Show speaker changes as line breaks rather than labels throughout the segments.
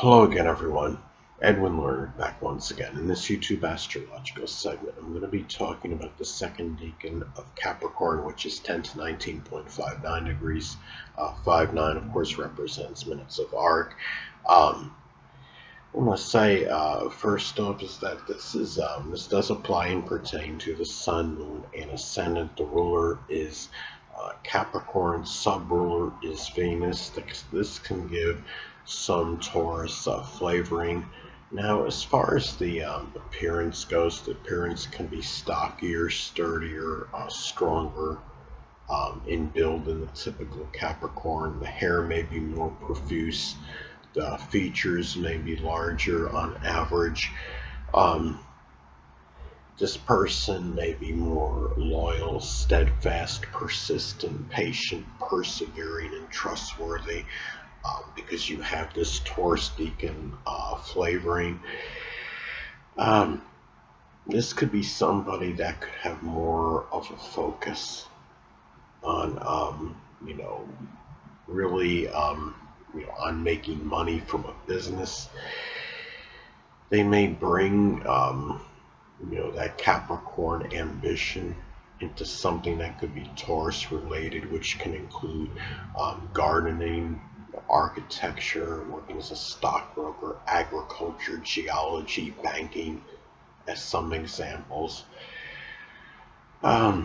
Hello again, everyone. Edwin Learnard back once again. In this YouTube astrological segment, I'm going to be talking about the second decan of Capricorn, which is 10 to 19.59 degrees. 5-9, of course, represents minutes of arc. I want to say, first off, is that this does apply and pertain to the Sun, Moon, and Ascendant. The ruler is Capricorn, sub-ruler is Venus. This can give some Taurus flavoring. Now, as far as the appearance goes, the appearance can be stockier, sturdier, stronger in build than the typical Capricorn. The hair may be more profuse. The features may be larger on average. This person may be more loyal, steadfast, persistent, patient, persevering, and trustworthy because you have this Taurus Decan flavoring. This could be somebody that could have more of a focus on, really, on making money from a business. They may bring, that Capricorn ambition into something that could be Taurus related, which can include gardening, architecture, working as a stockbroker, agriculture, geology, banking, as some examples. I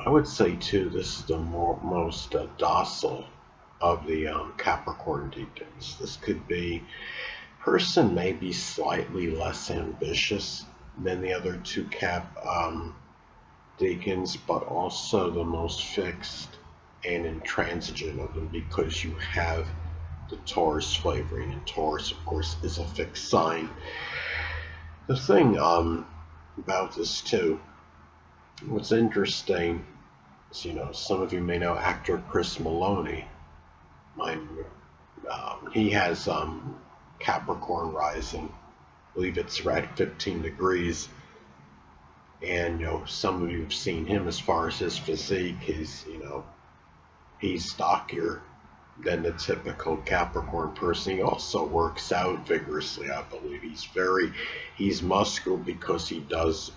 would say too, this is the most docile of the Capricorn deacons. This could be person may be slightly less ambitious than the other two deacons, but also the most fixed and intransigent of them because you have the Taurus flavoring, and Taurus, of course, is a fixed sign. The thing about this too, what's interesting is, some of you may know actor Chris Maloney. He has Capricorn rising. I believe it's right 15 degrees. And some of you have seen him as far as his physique. He's stockier than the typical Capricorn person. He also works out vigorously. I believe he's muscular because he does.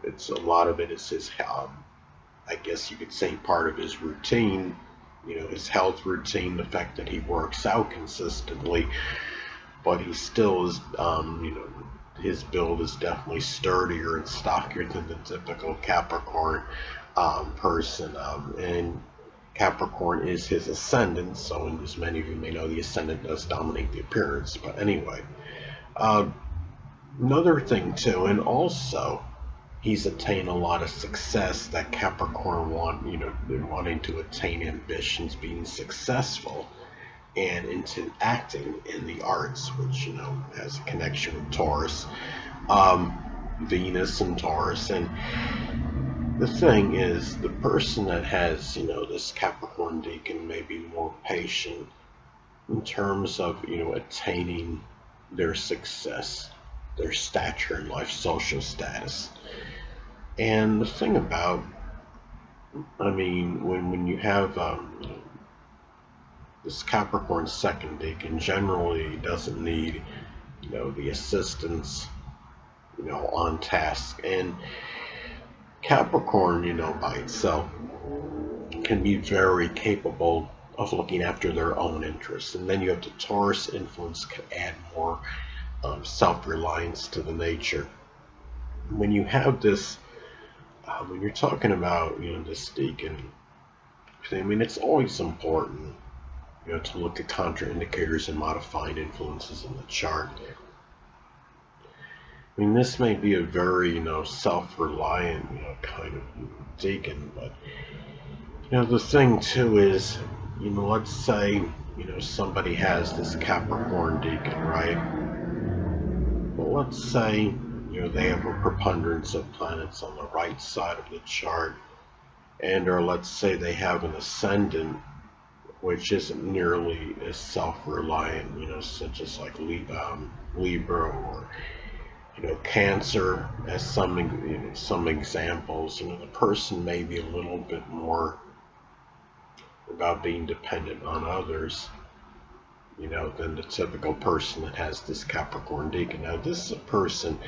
It's a lot of it is his. I guess you could say part of his routine. His health routine, the fact that he works out consistently, but he still is, his build is definitely sturdier and stockier than the typical Capricorn person. And Capricorn is his ascendant, so as many of you may know, the ascendant does dominate the appearance. But anyway, another thing too, and also he's attained a lot of success that Capricorn wanting to attain ambitions, being successful, and into acting in the arts, which has a connection with Taurus, Venus and Taurus. And the thing is, the person that has this Capricorn decan may be more patient in terms of attaining their success, their stature in life, social status. And the thing about, when you have this Capricorn second decan generally doesn't need, the assistance, on task. And Capricorn, by itself, can be very capable of looking after their own interests. And then you have the Taurus influence can add more self-reliance to the nature. When you have this, when you're talking about, this decan, it's always important to look at contraindicators and modifying influences in the chart. This may be a very, self-reliant, kind of decan, but, the thing too is, let's say, somebody has this Capricorn decan, right? But let's say, they have a preponderance of planets on the right side of the chart, or let's say they have an ascendant which isn't nearly as self-reliant, such as like Libra or Cancer, as some examples. The person may be a little bit more about being dependent on others than the typical person that has this Capricorn Decan. Now, this is a person,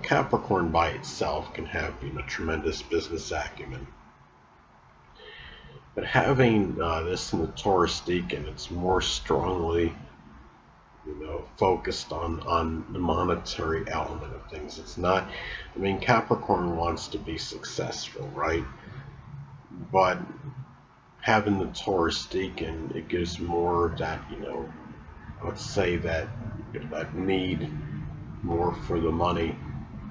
Capricorn by itself can have, tremendous business acumen. But having this in the Taurus Decan, it's more strongly, focused on the monetary element of things. It's not, Capricorn wants to be successful, right? But having the Taurus Decan, it gives more of that, let's say that need more for the money,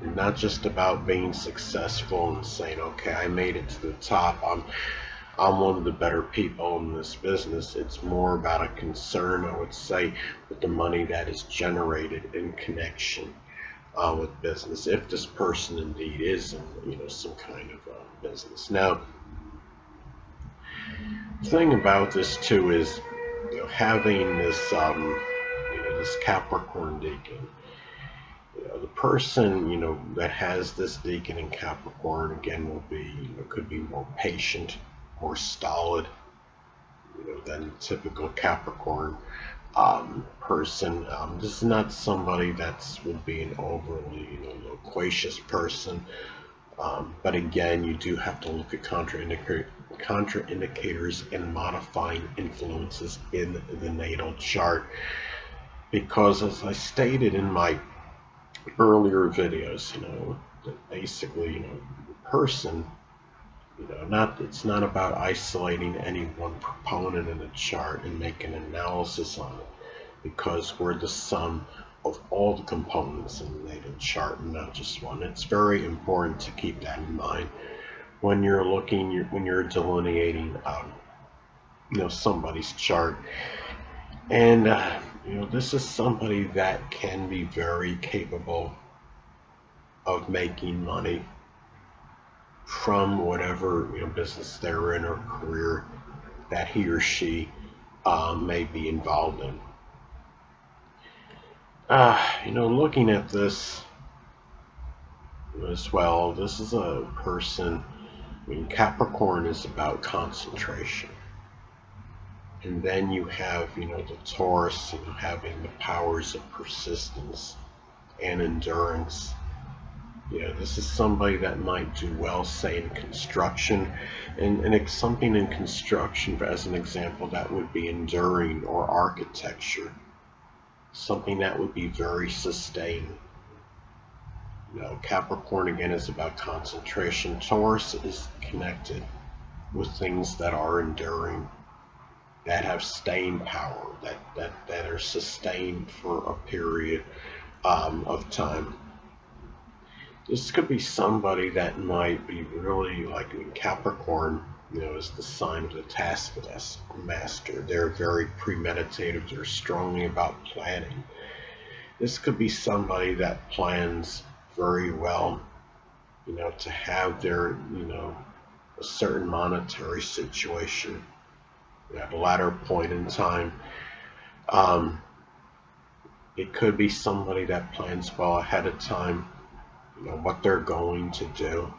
and not just about being successful and saying, okay, I made it to the top, I'm one of the better people in this business. It's more about a concern, I would say, with the money that is generated in connection with business, if this person indeed is in some kind of business. Now, the thing about this too is, having this this Capricorn Decan, the person that has this Decan in Capricorn again will be could be more patient, more stolid, than typical Capricorn person. This is not somebody that would be an overly loquacious person. But again, you do have to look at contraindicators and modifying influences in the natal chart, because as I stated in my earlier videos, that basically, the person, it's not about isolating any one proponent in a chart and making an analysis on it, because we're the sum of all the components in the natal chart and not just one. It's very important to keep that in mind when you're looking, when you're delineating, somebody's chart. And this is somebody that can be very capable of making money from whatever business they're in or career that he or she may be involved in. Looking at this as well, this is a person, Capricorn is about concentration. And then you have, the Taurus, having the powers of persistence and endurance. This is somebody that might do well, say, in construction, and it's something in construction, as an example, that would be enduring, or architecture, something that would be very sustained. Capricorn again is about concentration. Taurus is connected with things that are enduring, that have staying power, that are sustained for a period of time. This could be somebody that might be really Capricorn, is the sign of the taskmaster. They're very premeditative. They're strongly about planning. This could be somebody that plans very well, to have their, a certain monetary situation at a latter point in time. It could be somebody that plans well ahead of time, what they're going to do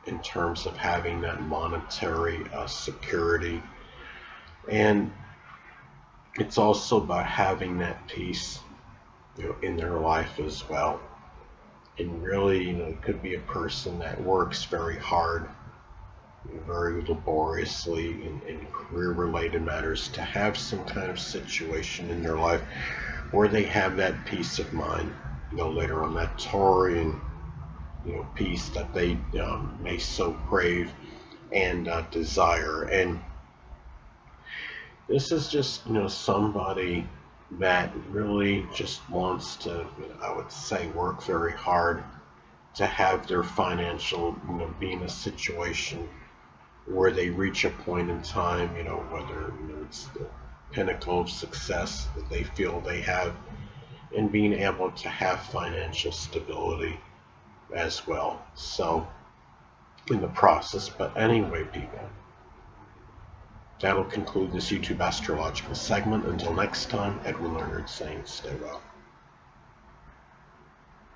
in terms of having that monetary security. And it's also about having that peace, in their life as well. And really, it could be a person that works very hard, very laboriously in career-related matters, to have some kind of situation in their life where they have that peace of mind, later on, that Taurian, peace that they may so crave and desire. And this is just, somebody that really just wants to, I would say, work very hard to have their financial, be in a situation where they reach a point in time, whether it's the pinnacle of success that they feel they have, and being able to have financial stability as well. So, in the process, but anyway, people, that'll conclude this YouTube astrological segment. Until next time, Edwin Learnard saying stay well.